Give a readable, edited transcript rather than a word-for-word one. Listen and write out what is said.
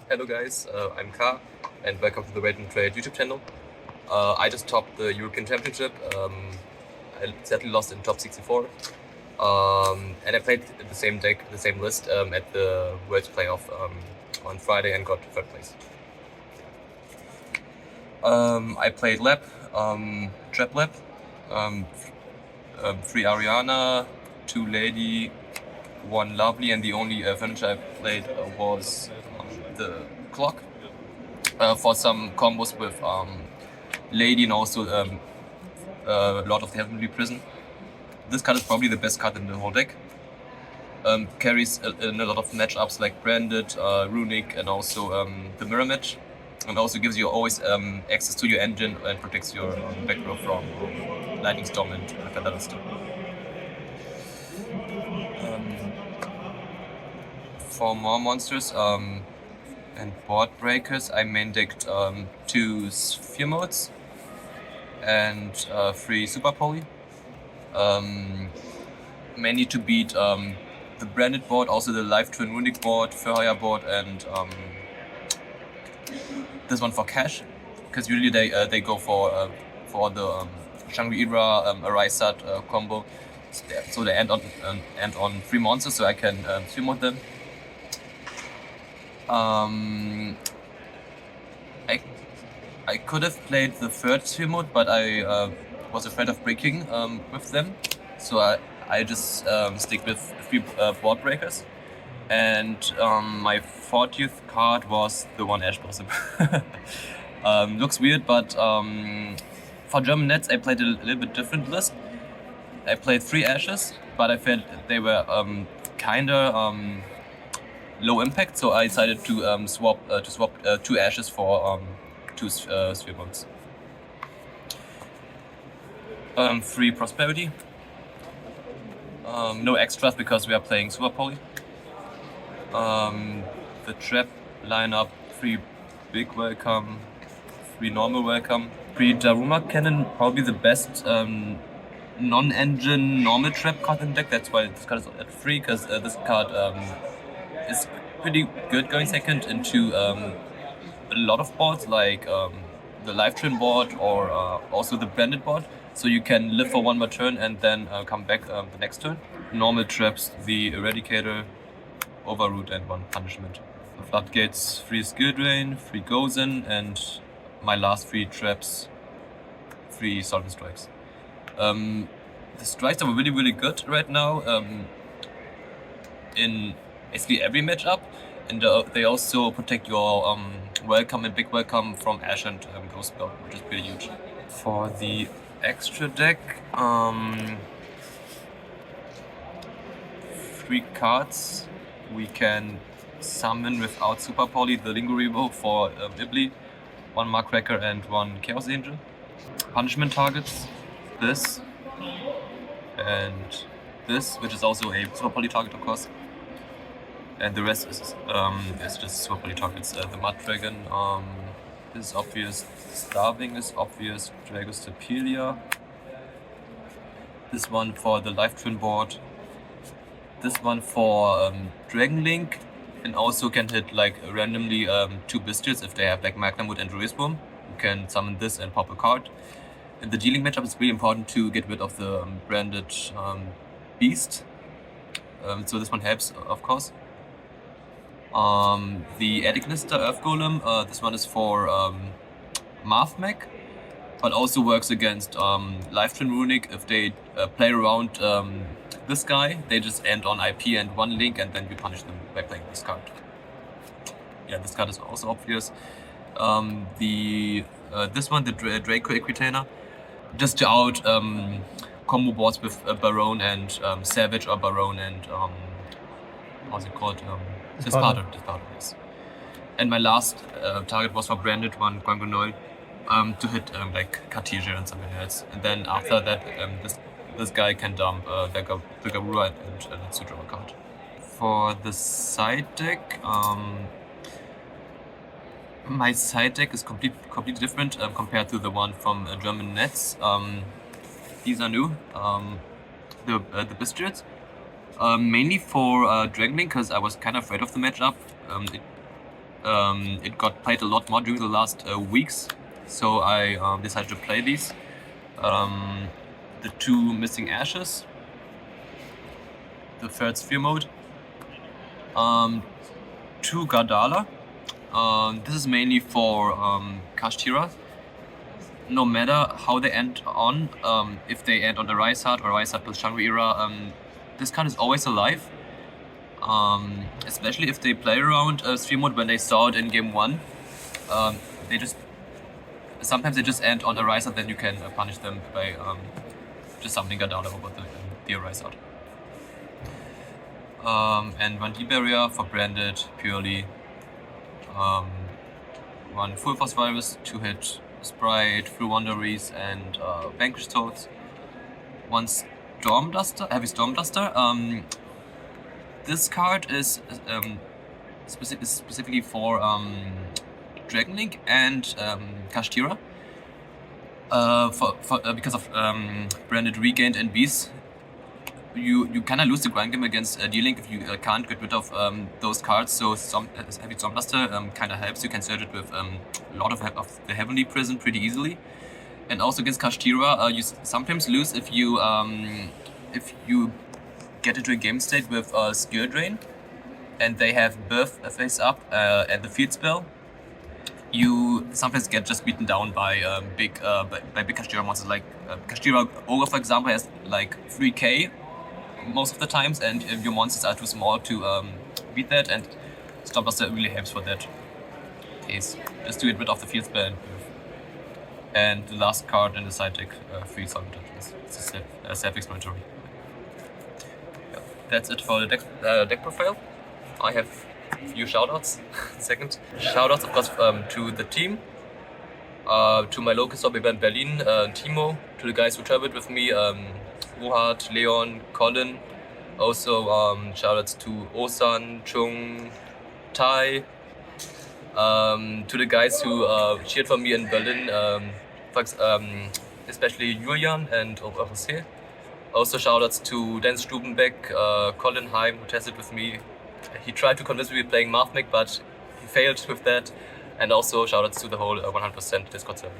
Hello guys, I'm Ka, and welcome to the Rate and Trade YouTube channel. I just topped the European Championship. I sadly lost in top 64, and I played the same deck, the same list at the Worlds Playoff on Friday and got third place. I played Lab, Trap Lab, 3 Ariana, 2 Lady, 1 Lovely, and the only furniture I played was the Clock. For some combos with Lady and also Lord of the Heavenly Prison. This card is probably the best card in the whole deck. Carries in a lot of matchups like Branded, Runic, and also the Mirror match. And also gives you always access to your engine and protects your back row from Lightning Storm and Feather Storm. For more monsters and board breakers, I main decked 2 Sphere modes and 3 Super Poly. Mainly to beat the Branded board, also the Live Twin Runic board, Furhire board, and this one for cash, because usually they go for the Shangri-Ira Arisat combo, so they end on 3 monsters, so I can Sphere mode them. I could have played the third Sphere mode, but I was afraid of breaking with them, so I just stick with 3 board breakers. And my 40th card was the 1 Ash Blossom. Looks weird, but for German nets I played a little bit different list. I played 3 Ashes, but I felt they were kinda low impact, so I decided to swap 2 Ashes for 2 Sphere modes. 3 Prosperity. No extras because we are playing Super Poly. The Trap lineup, 3 Big Welcome, 3 Normal Welcome. 3 Daruma Cannon, probably the best non-engine normal trap card in the deck. That's why this card is at 3, because this card is pretty good going second into a lot of boards like the Live Train board or also the Branded board. So you can live for 1 more turn and then come back the next turn. Normal traps, the Eradicator, Overroot, and 1 Punishment. The Floodgates, 3 Skill Drain, 3 Gozen, and my last 3 traps, 3 Solemn Strikes. The strikes are really, really good right now in basically every matchup, and they also protect your Welcome and Big Welcome from Ash and Ghost Spell, which is pretty huge. For the extra deck, 3 cards. We can summon without Super Poly the Lingurevo for Ibli, 1 Markwrecker and 1 Chaos Angel. Punishment targets, this and this, which is also a Super Poly target, of course. And the rest is just Super Poly targets. The Mud Dragon is obvious, Starving is obvious, Dragostapelia. This one for the Live Twin board. This one for Dragon Link, and also can hit like randomly 2 Biscuits if they have like Magnamwood and Druisworm. You can summon this and pop a card. In the dealing matchup, it's really important to get rid of the Branded Beast. So this one helps, of course. The Edignista Earth Golem, this one is for Math Mech, but also works against Live Twin Runic. If they play around this guy, they just end on IP and 1 link, and then you punish them by playing this card. Yeah, this card is also obvious. This one, the Draco Equitainer, just to out combo boards with Baron and Savage, or Baron and how's it called? Disparter, yes. And my last target was for Branded, 1 Guangonoid, to hit like Cartesia and something else. And then after that, this guy can dump the Garura and let's draw a card. For the side deck, my side deck is completely different compared to the one from German Nets. These are new. The Biscuits. Mainly for Dragon Link, because I was kind of afraid of the matchup. it got played a lot more during the last weeks, so I decided to play these. The 2 Missing Ashes, the 3rd Sphere mode, 2 Gardala. This is mainly for Kashtira. No matter how they end on, if they end on the Rysart or Rysart plus Shangri-Ira, this card is always alive. Especially if they play around Sphere mode when they saw it in game 1. Sometimes they just end on a Rysart, then you can punish them by just summoning Gardala over the Rysart. And 1 D-Barrier for branded purely. 1 Full Force Virus, 2 hit Sprite, Through Wanderies, and Vanquish Toads. 1 Storm Duster, Heavy Storm Duster. This card is specifically for Dragon Link and Kashtira. Because of branded Regained and Beast, you kinda lose the grind game against D-Link if you can't get rid of those cards. So Heavy Storm Duster kinda helps. You can search it with a lot of the Heavenly Prison pretty easily. And also against Kashtira, you sometimes lose if you get into a game state with Skill Drain, and they have Birth face up and the Field Spell. You sometimes get just beaten down by big Kashtira monsters. Like Kashtira Ogre, for example, has like 3k most of the times, and your monsters are too small to beat that, and Stormbuster really helps for that case. Just to get rid of the Field Spell and the last card in the side deck, 3 Solid Dungeons. It's self-explanatory. Yeah, that's it for the deck profile. I have a few shoutouts. Second, shoutouts of course to the team, to my local stop event Berlin, Timo, to the guys who traveled with me, Ruhard, Leon, Colin. Also shoutouts to Osan, Chung, Tai, to the guys who cheered for me in Berlin, especially Julian and Jose. Also shoutouts to Dan Stubenbeck, Colin Heim, who tested with me. He tried to convince me playing Mathmic, but he failed with that. And also shoutouts to the whole 100% Discord server.